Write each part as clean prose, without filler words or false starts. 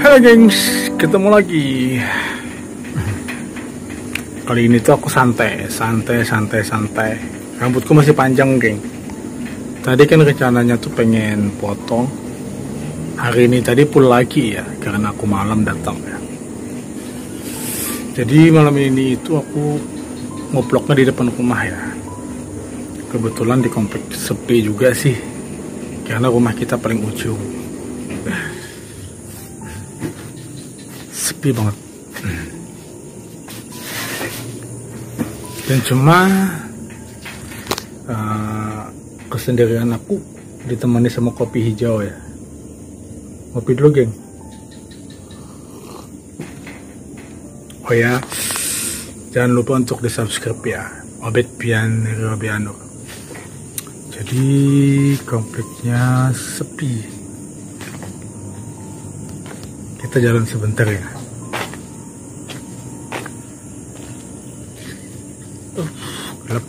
Halo gengs, ketemu lagi. Kali ini tuh aku santai. Rambutku masih panjang, geng. Tadi kan rencananya tuh pengen potong. Hari ini tadi full lagi ya, karena aku malam datang ya. Jadi malam ini itu aku ngoploknya di depan rumah ya. Kebetulan di komplek sepi juga sih, karena rumah kita paling ujung. Sepi banget. Dan cuma kesendirian aku ditemani sama kopi hijau ya. Ngopi dulu, geng. Oh ya, jangan lupa untuk di subscribe ya, Obed Pian Robiano. Jadi kompleknya sepi. Kita jalan sebentar ya. Gelap.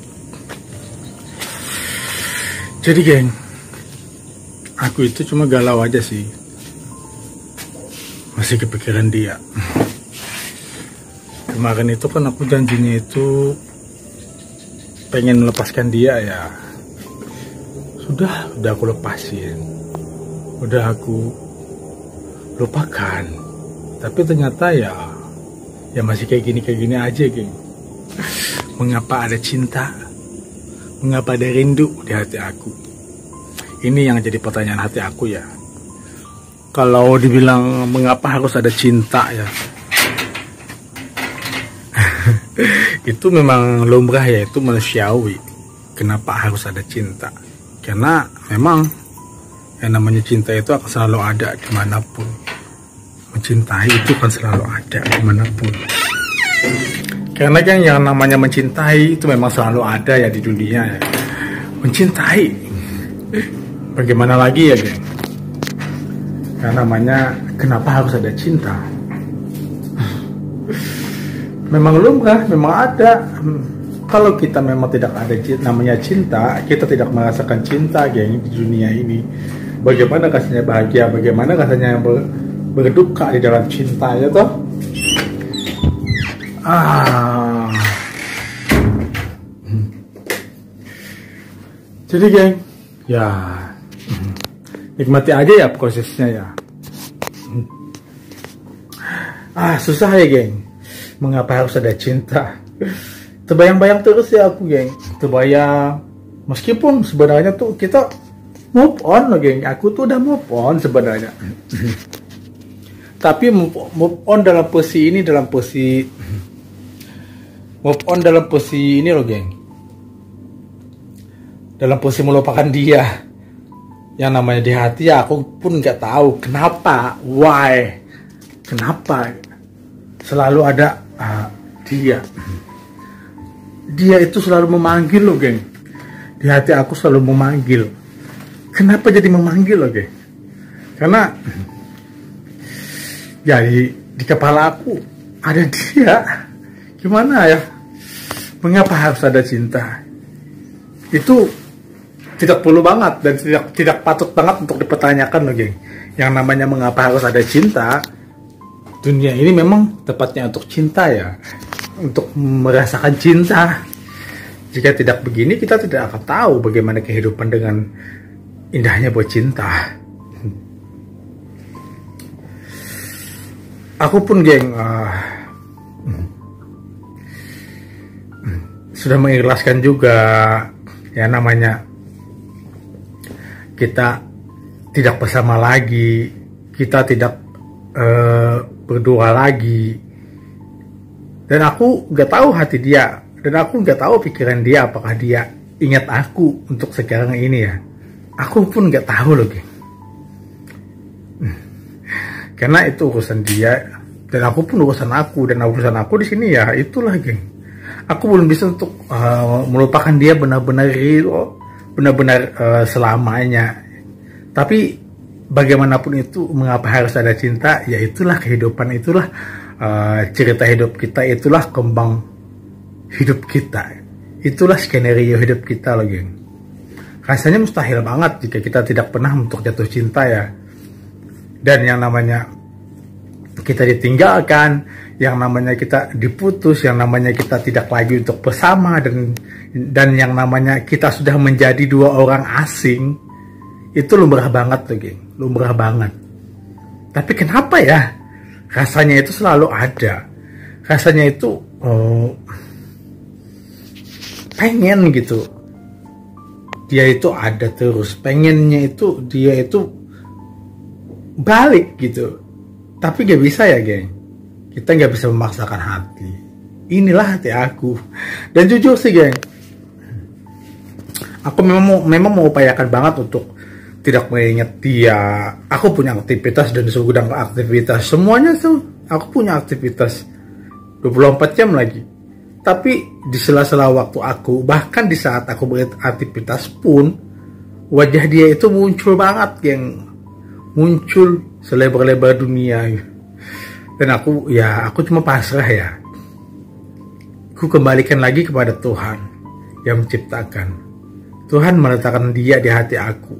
Jadi geng, aku itu cuma galau aja sih. Masih kepikiran dia. Kemarin itu kan aku janjinya itu pengen melepaskan dia ya. Sudah aku lepasin. Udah aku lupakan. Tapi ternyata ya masih kayak gini aja, geng. Mengapa ada cinta? Mengapa ada rindu di hati aku? Ini yang jadi pertanyaan hati aku ya. Kalau dibilang mengapa harus ada cinta ya, itu memang lumrah ya, itu manusiawi. Kenapa harus ada cinta? Karena memang yang namanya cinta itu akan selalu ada dimanapun. Mencintai itu kan selalu ada dimanapun. Karena kan yang namanya mencintai itu memang selalu ada ya di dunia ya. Mencintai, bagaimana lagi ya, geng? Karena namanya kenapa harus ada cinta? Memang lumrah, memang ada. Kalau kita memang tidak ada namanya cinta, kita tidak merasakan cinta, geng, di dunia ini. Bagaimana rasanya bahagia? Bagaimana rasanya berduka di dalam cinta ya toh? Jadi geng, ya nikmati aja ya prosesnya ya. Susah ya, geng. Mengapa harus ada cinta? Terbayang-bayang terus ya aku, geng. Terbayang. Meskipun sebenarnya tuh kita move on loh, geng. Aku tuh udah move on sebenarnya. Tapi move on dalam posisi ini, move on dalam posisi ini loh, geng. Dalam posisi melupakan dia. Yang namanya di hati ya, aku pun nggak tahu kenapa, why, kenapa selalu ada dia itu selalu memanggil loh, geng. Di hati aku selalu memanggil. Kenapa jadi memanggil loh, geng? Karena ya di kepala aku ada dia. Gimana ya? Mengapa harus ada cinta? Itu tidak perlu banget dan tidak patut banget untuk dipertanyakan loh, geng. Yang namanya mengapa harus ada cinta, dunia ini memang tepatnya untuk cinta ya, untuk merasakan cinta. Jika tidak begini, kita tidak akan tahu bagaimana kehidupan dengan indahnya buat cinta. Aku pun, geng, sudah mengikhlaskan juga ya, namanya kita tidak bersama lagi, kita tidak berdua lagi, dan aku nggak tahu hati dia, dan aku nggak tahu pikiran dia, apakah dia ingat aku untuk sekarang ini ya. Aku pun nggak tahu loh, geng. Karena itu urusan dia, dan aku pun urusan aku, dan urusan aku di sini ya itulah, geng. Aku belum bisa untuk melupakan dia benar-benar real, benar-benar selamanya. Tapi bagaimanapun itu, mengapa harus ada cinta? Ya itulah kehidupan, itulah cerita hidup kita, itulah kembang hidup kita, itulah skenario hidup kita loh, geng. Rasanya mustahil banget jika kita tidak pernah untuk jatuh cinta ya. Dan yang namanya kita ditinggalkan, yang namanya kita diputus, yang namanya kita tidak lagi untuk bersama, dan yang namanya kita sudah menjadi dua orang asing, itu lumrah banget tuh, geng. Lumrah banget. Tapi kenapa ya rasanya itu selalu ada? Rasanya itu pengen gitu, dia itu ada terus, pengennya itu dia itu balik gitu. Tapi gak bisa ya, geng. Kita gak bisa memaksakan hati. Inilah hati aku. Dan jujur sih, geng, aku memang mau upayakan banget untuk tidak mengingat dia. Aku punya aktivitas dan segudang aktivitas. Semuanya tuh aku punya aktivitas 24 jam lagi. Tapi di sela-sela waktu aku, bahkan di saat aku beraktivitas pun, wajah dia itu muncul banget, geng. Muncul selebar-lebar dunia. Dan aku cuma pasrah ya. Aku kembalikan lagi kepada Tuhan yang menciptakan. Tuhan meletakkan dia di hati aku.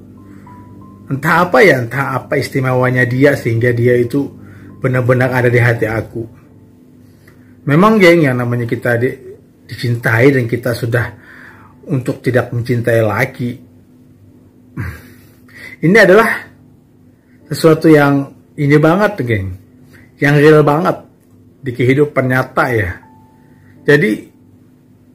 Entah apa istimewanya dia sehingga dia itu benar-benar ada di hati aku. Memang, geng, yang namanya kita dicintai dan kita sudah untuk tidak mencintai lagi. Ini adalah sesuatu yang ini banget, geng, yang real banget di kehidupan nyata ya. Jadi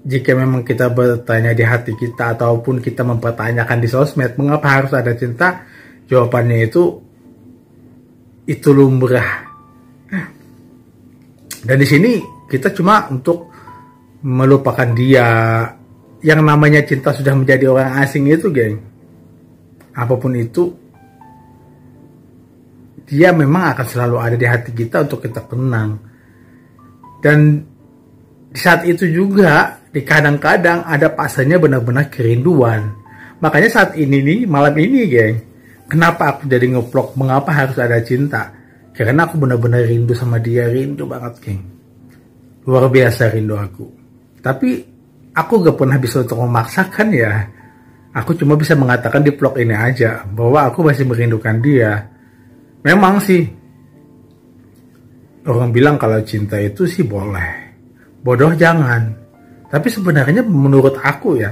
jika memang kita bertanya di hati kita ataupun kita mempertanyakan di sosmed mengapa harus ada cinta, jawabannya itu lumrah. Dan di sini kita cuma untuk melupakan dia. Yang namanya cinta sudah menjadi orang asing itu, geng, apapun itu, dia memang akan selalu ada di hati kita untuk kita kenang. Dan di saat itu juga, di kadang-kadang ada pasanya benar-benar kerinduan. Makanya saat ini nih, malam ini, geng, kenapa aku jadi nge-vlog mengapa harus ada cinta? Karena aku benar-benar rindu sama dia, rindu banget, geng. Luar biasa rindu aku. Tapi aku gak pernah bisa untuk memaksakan ya. Aku cuma bisa mengatakan di vlog ini aja bahwa aku masih merindukan dia. Memang sih orang bilang kalau cinta itu sih boleh, bodoh jangan. Tapi sebenarnya menurut aku ya,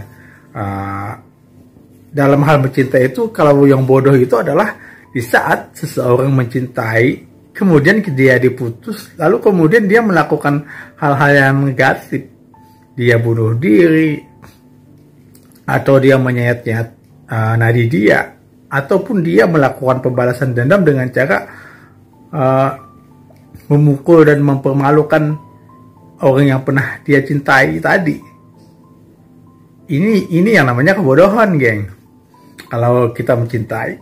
dalam hal mencinta itu, kalau yang bodoh itu adalah di saat seseorang mencintai, kemudian dia diputus, lalu kemudian dia melakukan hal-hal yang negatif. Dia bunuh diri, atau dia menyayat-nyayat nadi dia, ataupun dia melakukan pembalasan dendam dengan cara memukul dan mempermalukan orang yang pernah dia cintai tadi. Ini yang namanya kebodohan, geng. Kalau kita mencintai,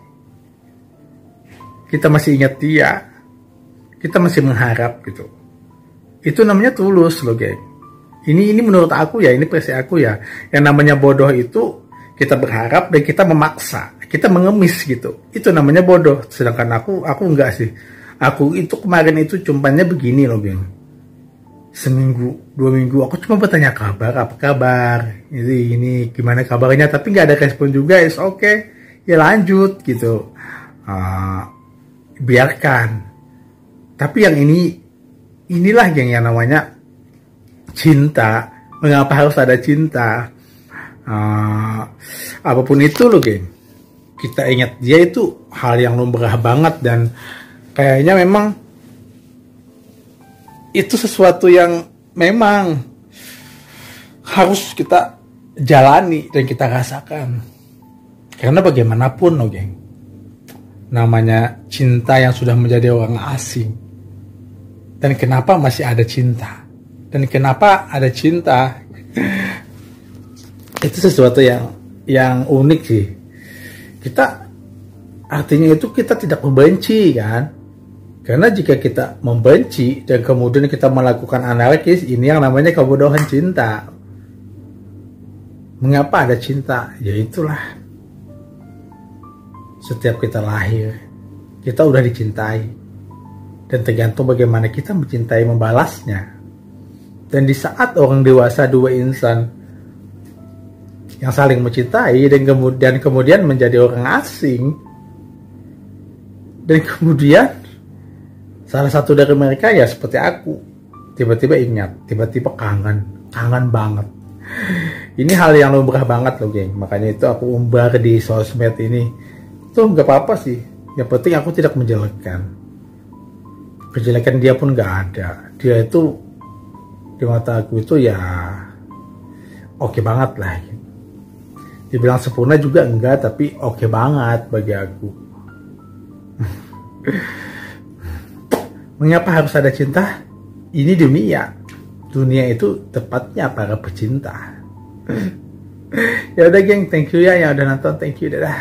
kita masih ingat dia, kita masih mengharap gitu. Itu namanya tulus loh, geng. Ini menurut aku ya, ini versi aku ya. Yang namanya bodoh itu kita berharap dan kita memaksa, kita mengemis gitu. Itu namanya bodoh. Sedangkan aku enggak sih. Aku itu kemarin itu cumpanya begini loh, geng. Seminggu, 2 minggu aku cuma bertanya kabar, apa kabar, ini gimana kabarnya, tapi nggak ada respon juga. Is oke, ya lanjut gitu, biarkan. Tapi yang inilah yang namanya cinta. Mengapa harus ada cinta? Apapun itu loh, geng, kita ingat dia itu hal yang lumrah banget. Dan kayaknya memang itu sesuatu yang memang harus kita jalani dan kita rasakan. Karena bagaimanapun loh, geng, namanya cinta yang sudah menjadi orang asing. Dan kenapa masih ada cinta? Dan kenapa ada cinta? Itu sesuatu yang unik sih. Artinya itu kita tidak membenci, kan? Karena jika kita membenci dan kemudian kita melakukan anarkis, ini yang namanya kebodohan cinta. Mengapa ada cinta? Ya itulah. Setiap kita lahir, kita udah dicintai. Dan tergantung bagaimana kita mencintai membalasnya. Dan di saat orang dewasa, dua insan yang saling mencintai dan kemudian menjadi orang asing, dan kemudian Salah satu dari mereka ya seperti aku, tiba-tiba ingat, tiba-tiba kangen banget. Ini hal yang lumrah banget loh geng, makanya itu aku umbar di sosmed ini. Tuh nggak apa-apa sih, yang penting aku tidak menjelekkan. Kejelekan dia pun nggak ada. Dia itu di mata aku itu ya oke banget lah. Dibilang sempurna juga enggak, tapi oke banget bagi aku. Mengapa harus ada cinta? Ini dunia. Dunia itu tepatnya para pecinta. Ya udah geng, thank you ya yang udah nonton, thank you, dadah.